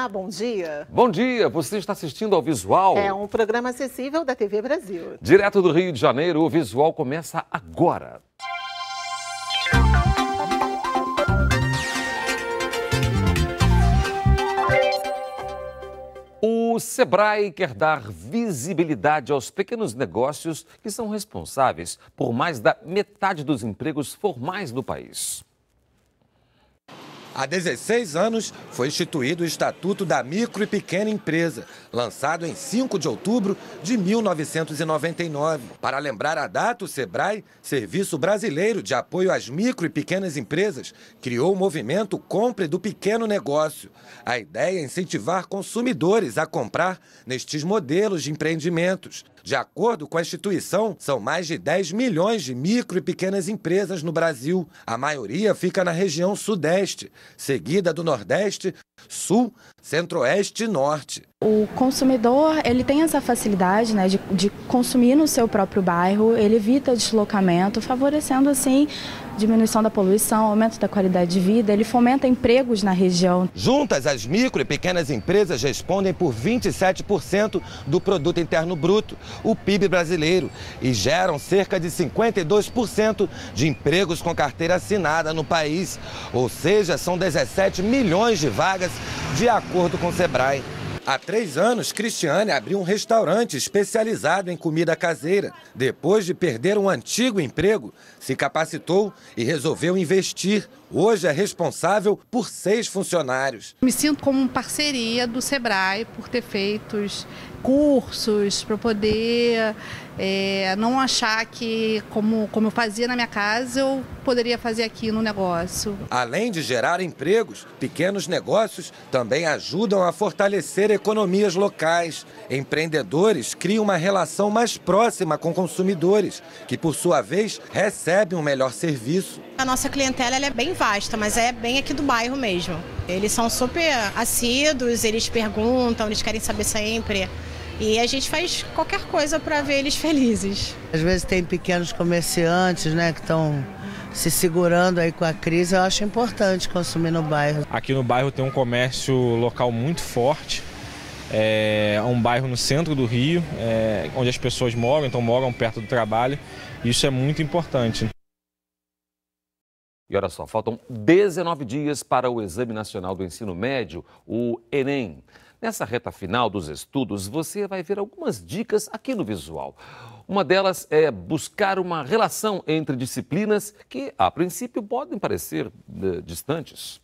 Olá, bom dia. Bom dia, você está assistindo ao Visual. É um programa acessível da TV Brasil. Direto do Rio de Janeiro, o Visual começa agora. O Sebrae quer dar visibilidade aos pequenos negócios que são responsáveis por mais da metade dos empregos formais no país. Há 16 anos foi instituído o Estatuto da Micro e Pequena Empresa, lançado em 5 de outubro de 1999. Para lembrar a data, o Sebrae, Serviço Brasileiro de Apoio às Micro e Pequenas Empresas, criou o movimento Compre do Pequeno Negócio. A ideia é incentivar consumidores a comprar nestes modelos de empreendimentos. De acordo com a instituição, são mais de 10 milhões de micro e pequenas empresas no Brasil. A maioria fica na região Sudeste, seguida do Nordeste, Sul, Centro-Oeste e Norte. O consumidor, ele tem essa facilidade, né, de consumir no seu próprio bairro, ele evita deslocamento, favorecendo assim diminuição da poluição, aumento da qualidade de vida, ele fomenta empregos na região. Juntas, as micro e pequenas empresas respondem por 27% do Produto Interno Bruto, o PIB brasileiro, e geram cerca de 52% de empregos com carteira assinada no país, ou seja, são 17 milhões de vagas, de acordo com o Sebrae. Há 3 anos, Cristiane abriu um restaurante especializado em comida caseira. Depois de perder um antigo emprego, se capacitou e resolveu investir. Hoje é responsável por 6 funcionários. Me sinto como parceria do Sebrae por ter feito cursos para poder não achar que, como eu fazia na minha casa, eu poderia fazer aqui no negócio. Além de gerar empregos, pequenos negócios também ajudam a fortalecer economias locais. Empreendedores criam uma relação mais próxima com consumidores, que por sua vez recebem um melhor serviço. A nossa clientela ela é bem vasta, mas é bem aqui do bairro mesmo. Eles são super assíduos, eles perguntam, eles querem saber sempre. E a gente faz qualquer coisa para ver eles felizes. Às vezes tem pequenos comerciantes, né, que estão se segurando aí com a crise. Eu acho importante consumir no bairro. Aqui no bairro tem um comércio local muito forte. É um bairro no centro do Rio, onde as pessoas moram, então moram perto do trabalho. Isso é muito importante. E olha só, faltam 19 dias para o Exame Nacional do Ensino Médio, o Enem. Nessa reta final dos estudos, você vai ver algumas dicas aqui no Visual. Uma delas é buscar uma relação entre disciplinas que, a princípio, podem parecer distantes.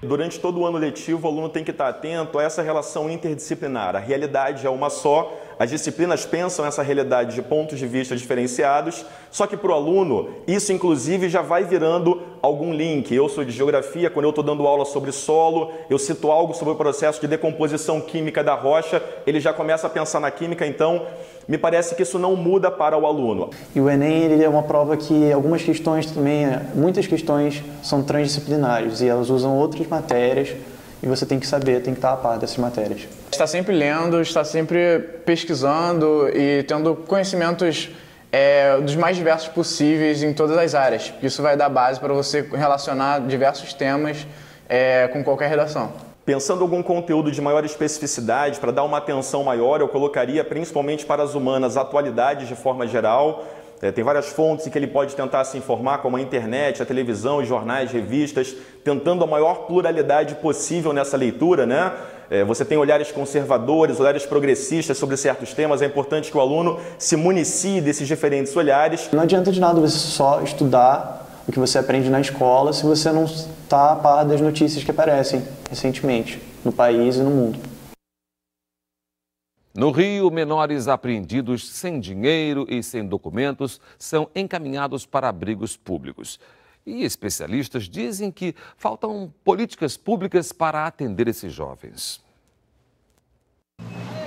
Durante todo o ano letivo, o aluno tem que estar atento a essa relação interdisciplinar. A realidade é uma só, as disciplinas pensam essa realidade de pontos de vista diferenciados, só que para o aluno, isso inclusive já vai virando algum link. Eu sou de geografia, quando eu estou dando aula sobre solo, eu cito algo sobre o processo de decomposição química da rocha, ele já começa a pensar na química, então me parece que isso não muda para o aluno. E o Enem ele é uma prova que algumas questões também, muitas questões são transdisciplinares e elas usam outras matérias e você tem que saber, tem que estar a par dessas matérias. Está sempre lendo, está sempre pesquisando e tendo conhecimentos dos mais diversos possíveis em todas as áreas. Isso vai dar base para você relacionar diversos temas com qualquer redação. Pensando em algum conteúdo de maior especificidade, para dar uma atenção maior, eu colocaria principalmente para as humanas atualidades de forma geral. Tem várias fontes em que ele pode tentar se informar, como a internet, a televisão, os jornais, revistas, tentando a maior pluralidade possível nessa leitura, né? Você tem olhares conservadores, olhares progressistas sobre certos temas, é importante que o aluno se municie desses diferentes olhares. Não adianta de nada você só estudar o que você aprende na escola se você não está a par das notícias que aparecem recentemente no país e no mundo. No Rio, menores apreendidos sem dinheiro e sem documentos são encaminhados para abrigos públicos. E especialistas dizem que faltam políticas públicas para atender esses jovens.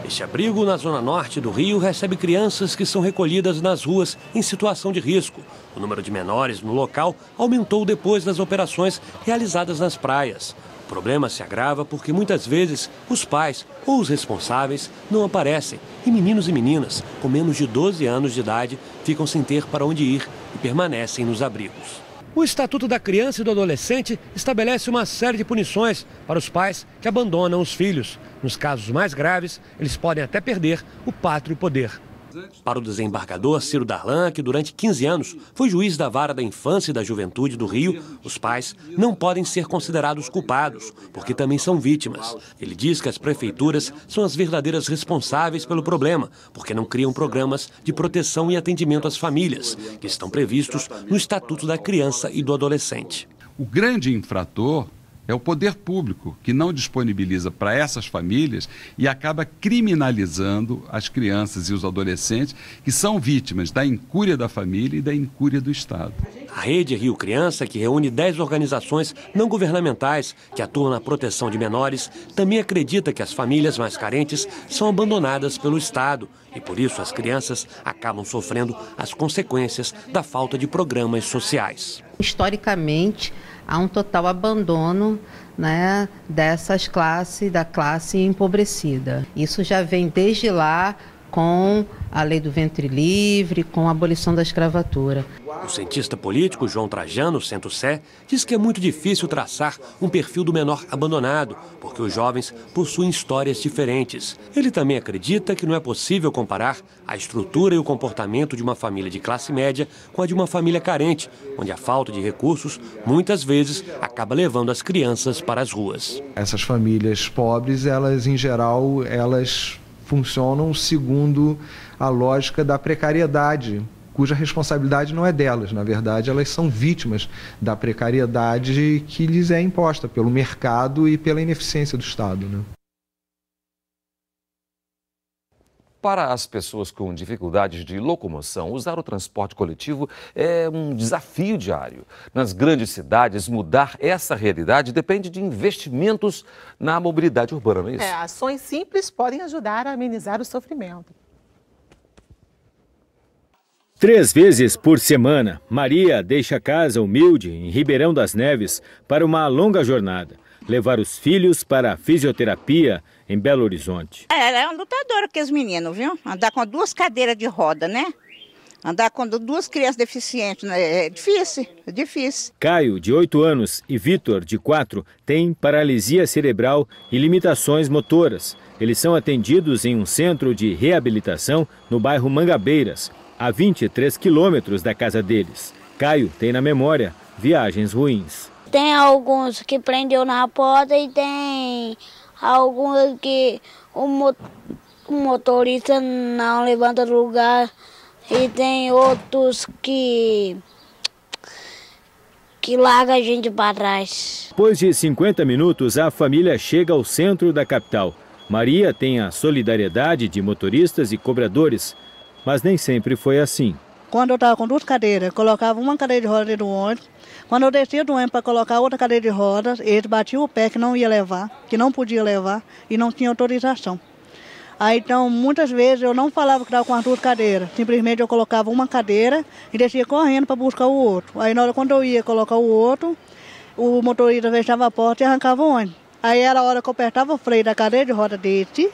Este abrigo na zona norte do Rio recebe crianças que são recolhidas nas ruas em situação de risco. O número de menores no local aumentou depois das operações realizadas nas praias. O problema se agrava porque muitas vezes os pais ou os responsáveis não aparecem e meninos e meninas com menos de 12 anos de idade ficam sem ter para onde ir e permanecem nos abrigos. O Estatuto da Criança e do Adolescente estabelece uma série de punições para os pais que abandonam os filhos. Nos casos mais graves, eles podem até perder o pátrio poder. Para o desembargador Ciro Darlan, que durante 15 anos foi juiz da Vara da Infância e da Juventude do Rio, os pais não podem ser considerados culpados, porque também são vítimas. Ele diz que as prefeituras são as verdadeiras responsáveis pelo problema, porque não criam programas de proteção e atendimento às famílias, que estão previstos no Estatuto da Criança e do Adolescente. O grande infrator é o poder público, que não disponibiliza para essas famílias e acaba criminalizando as crianças e os adolescentes que são vítimas da incúria da família e da incúria do Estado. A Rede Rio Criança, que reúne 10 organizações não governamentais que atuam na proteção de menores, também acredita que as famílias mais carentes são abandonadas pelo Estado e, por isso, as crianças acabam sofrendo as consequências da falta de programas sociais. Historicamente, há um total abandono, né, da classe empobrecida. Isso já vem desde lá com a lei do ventre livre, com a abolição da escravatura. O cientista político João Trajano, Centro-Sé, diz que é muito difícil traçar um perfil do menor abandonado, porque os jovens possuem histórias diferentes. Ele também acredita que não é possível comparar a estrutura e o comportamento de uma família de classe média com a de uma família carente, onde a falta de recursos muitas vezes acaba levando as crianças para as ruas. Essas famílias pobres, elas em geral, elas funcionam segundo a lógica da precariedade, cuja responsabilidade não é delas. Na verdade, elas são vítimas da precariedade que lhes é imposta pelo mercado e pela ineficiência do Estado, né? Para as pessoas com dificuldades de locomoção, usar o transporte coletivo é um desafio diário. Nas grandes cidades, mudar essa realidade depende de investimentos na mobilidade urbana, não é isso? Ações simples podem ajudar a amenizar o sofrimento. 3 vezes por semana, Maria deixa a casa humilde em Ribeirão das Neves para uma longa jornada. Levar os filhos para a fisioterapia em Belo Horizonte. Ela é uma lutadora com os meninos, viu? Andar com 2 cadeiras de roda, né? Andar com 2 crianças deficientes, né? É difícil, é difícil. Caio, de 8 anos, e Vitor, de 4, têm paralisia cerebral e limitações motoras. Eles são atendidos em um centro de reabilitação no bairro Mangabeiras, a 23 quilômetros da casa deles. Caio tem na memória viagens ruins. Tem alguns que prendeu na porta e tem alguns que o motorista não levanta do lugar e tem outros que larga a gente para trás. Depois de 50 minutos, a família chega ao centro da capital. Maria tem a solidariedade de motoristas e cobradores, mas nem sempre foi assim. Quando eu estava com 2 cadeiras, colocava uma cadeira de roda dentro do ônibus. Quando eu descia do ônibus para colocar outra cadeira de rodas, eles batiam o pé que não ia levar, que não podia levar e não tinha autorização. Aí então, muitas vezes eu não falava que estava com as 2 cadeiras. Simplesmente eu colocava uma cadeira e descia correndo para buscar o outro. Aí na hora quando eu ia colocar o outro, o motorista fechava a porta e arrancava o ônibus. Aí era a hora que eu apertava o freio da cadeira de roda desse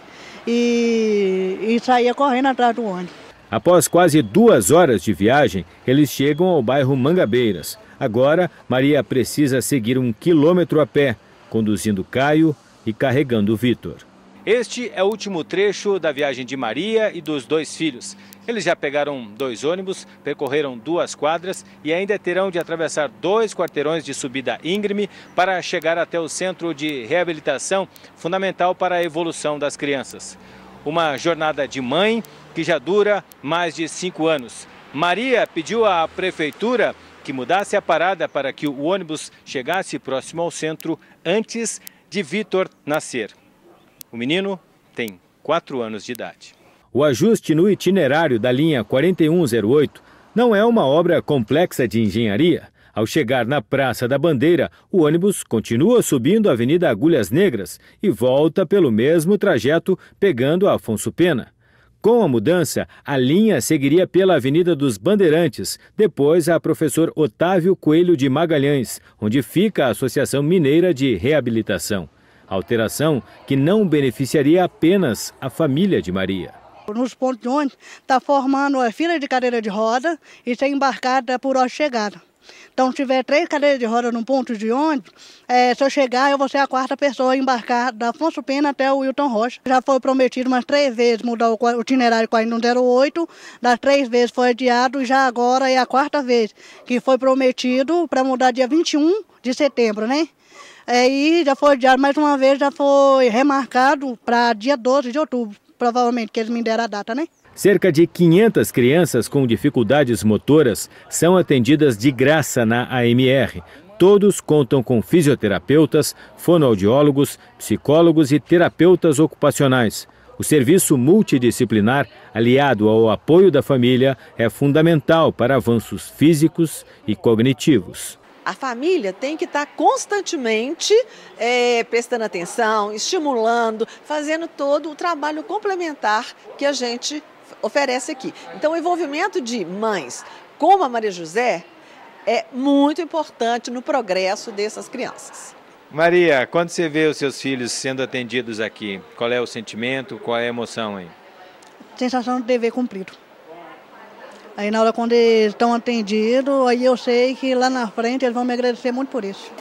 e saía correndo atrás do ônibus. Após quase 2 horas de viagem, eles chegam ao bairro Mangabeiras. Agora, Maria precisa seguir 1 quilômetro a pé, conduzindo Caio e carregando Vitor. Este é o último trecho da viagem de Maria e dos 2 filhos. Eles já pegaram 2 ônibus, percorreram 2 quadras e ainda terão de atravessar 2 quarteirões de subida íngreme para chegar até o centro de reabilitação, fundamental para a evolução das crianças. Uma jornada de mãe que já dura mais de 5 anos. Maria pediu à prefeitura que mudasse a parada para que o ônibus chegasse próximo ao centro antes de Vitor nascer. O menino tem 4 anos de idade. O ajuste no itinerário da linha 4108 não é uma obra complexa de engenharia. Ao chegar na Praça da Bandeira, o ônibus continua subindo a Avenida Agulhas Negras e volta pelo mesmo trajeto, pegando a Afonso Pena. Com a mudança, a linha seguiria pela Avenida dos Bandeirantes, depois a Professor Otávio Coelho de Magalhães, onde fica a Associação Mineira de Reabilitação. Alteração que não beneficiaria apenas a família de Maria. Nos pontos de ônibus está formando a fila de cadeira de roda e tem embarcada por hora de chegada. Então, se tiver 3 cadeiras de roda num ponto de ônibus, se eu chegar, eu vou ser a 4ª pessoa a embarcar da Afonso Pena até o Wilton Rocha. Já foi prometido umas 3 vezes mudar o itinerário 4108, das 3 vezes foi adiado e já agora é a 4ª vez que foi prometido para mudar dia 21 de setembro, né? E já foi adiado mais uma vez, já foi remarcado para dia 12 de outubro, provavelmente, que eles me deram a data, né? Cerca de 500 crianças com dificuldades motoras são atendidas de graça na AMR. Todos contam com fisioterapeutas, fonoaudiólogos, psicólogos e terapeutas ocupacionais. O serviço multidisciplinar, aliado ao apoio da família, é fundamental para avanços físicos e cognitivos. A família tem que estar constantemente prestando atenção, estimulando, fazendo todo o trabalho complementar que a gente oferece aqui. Então, o envolvimento de mães como a Maria José é muito importante no progresso dessas crianças. Maria, quando você vê os seus filhos sendo atendidos aqui, qual é o sentimento, qual é a emoção aí? Sensação de dever cumprido. Aí na hora quando eles estão atendidos, aí eu sei que lá na frente eles vão me agradecer muito por isso.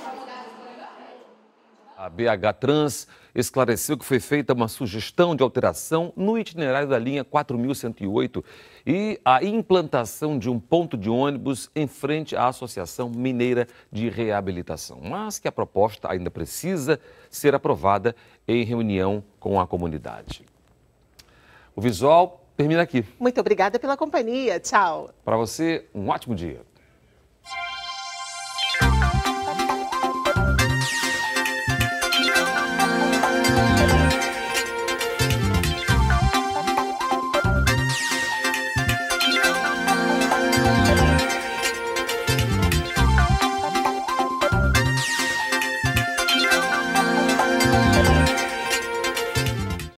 A BH Trans esclareceu que foi feita uma sugestão de alteração no itinerário da linha 4108 e a implantação de um ponto de ônibus em frente à Associação Mineira de Reabilitação, mas que a proposta ainda precisa ser aprovada em reunião com a comunidade. O visual termina aqui. Muito obrigada pela companhia. Tchau. Para você, um ótimo dia.